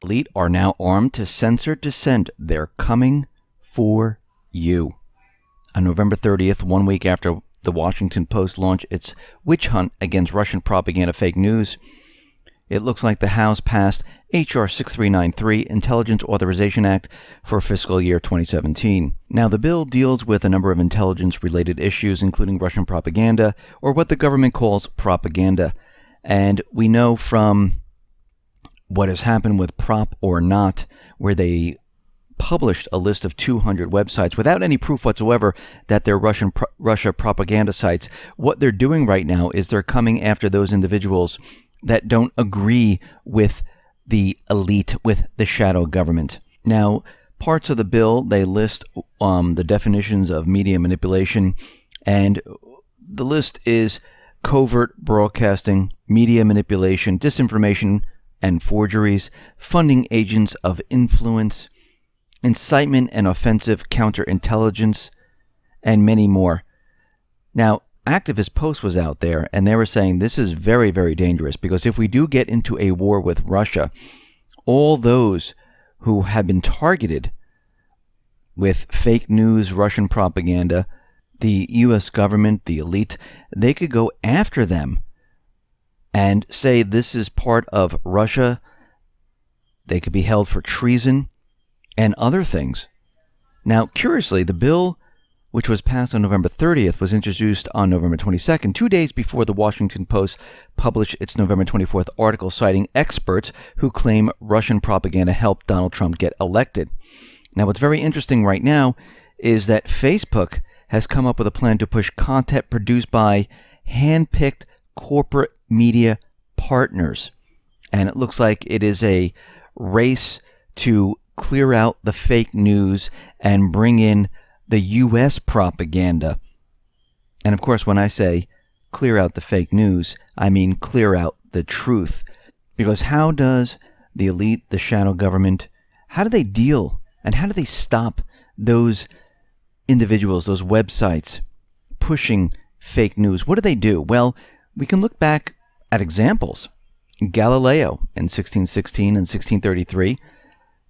elite are now armed to censor dissent. They're coming for you. On November 30th, 1 week after the Washington Post launched its witch hunt against Russian propaganda fake news, it looks like the House passed H.R. 6393, Intelligence Authorization Act for fiscal year 2017. Now, the bill deals with a number of intelligence-related issues, including Russian propaganda, or what the government calls propaganda. And we know from what has happened with Prop or Not, where they published a list of 200 websites without any proof whatsoever that they're Russia propaganda sites. What they're doing right now is they're coming after those individuals that don't agree with the elite, with the shadow government. Now, parts of the bill, they list the definitions of media manipulation, and the list is covert broadcasting, media manipulation, disinformation and forgeries, funding agents of influence, incitement and offensive counterintelligence, and many more. Now, Activist Post was out there, and they were saying this is very, very dangerous, because if we do get into a war with Russia, all those who have been targeted with fake news, Russian propaganda, the U.S. government, the elite, they could go after them and say this is part of Russia. They could be held for treason and other things. Now, curiously, the bill, which was passed on November 30th, was introduced on November 22nd, 2 days before the Washington Post published its November 24th article citing experts who claim Russian propaganda helped Donald Trump get elected. Now, what's very interesting right now is that Facebook has come up with a plan to push content produced by hand-picked corporate media partners. And it looks like it is a race to clear out the fake news and bring in the U.S. propaganda. And of course, when I say clear out the fake news, I mean clear out the truth. Because how does the elite, the shadow government, how do they deal and how do they stop those individuals, those websites, pushing fake news? What do they do? Well, we can look back at examples. Galileo in 1616 and 1633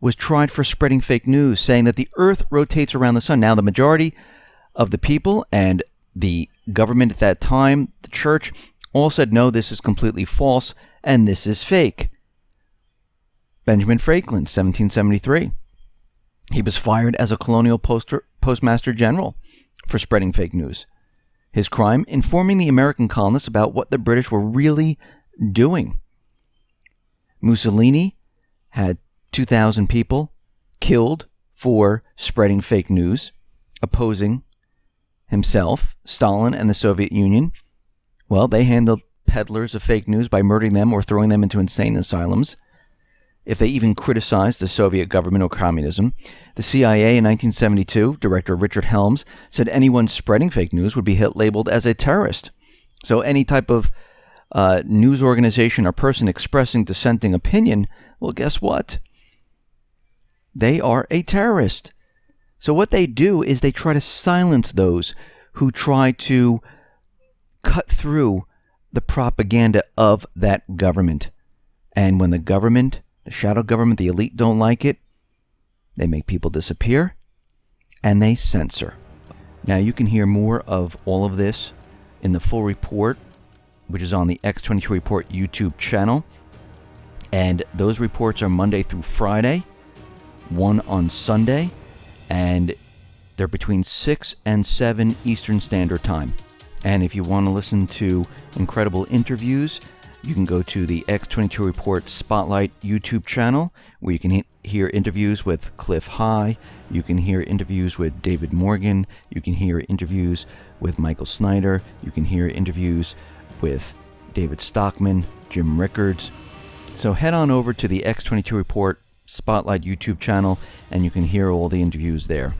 was tried for spreading fake news, saying that the earth rotates around the sun. Now, the majority of the people and the government at that time, the church, all said, no, this is completely false and this is fake. Benjamin Franklin, 1773. He was fired as a colonial postmaster general for spreading fake news. His crime, informing the American colonists about what the British were really doing. Mussolini had 2,000 people killed for spreading fake news, opposing himself, Stalin, and the Soviet Union. Well, they handled peddlers of fake news by murdering them or throwing them into insane asylums. If they even criticized the Soviet government or communism. The CIA in 1972, Director Richard Helms, said anyone spreading fake news would be labeled as a terrorist. So any type of news organization or person expressing dissenting opinion, well, guess what? They are a terrorist. So what they do is they try to silence those who try to cut through the propaganda of that government. And when the government, the shadow government, the elite don't like it, they make people disappear and they censor. Now, you can hear more of all of this in the full report, which is on the X22 Report YouTube channel. And those reports are Monday through Friday, one on Sunday, and they're between 6 and 7 Eastern Standard Time. And if you want to listen to incredible interviews, you can go to the X22 Report Spotlight YouTube channel, where you can hear interviews with Cliff High, you can hear interviews with David Morgan, you can hear interviews with Michael Snyder, you can hear interviews with David Stockman, Jim Rickards. So head on over to the X22 Report Spotlight YouTube channel, and you can hear all the interviews there.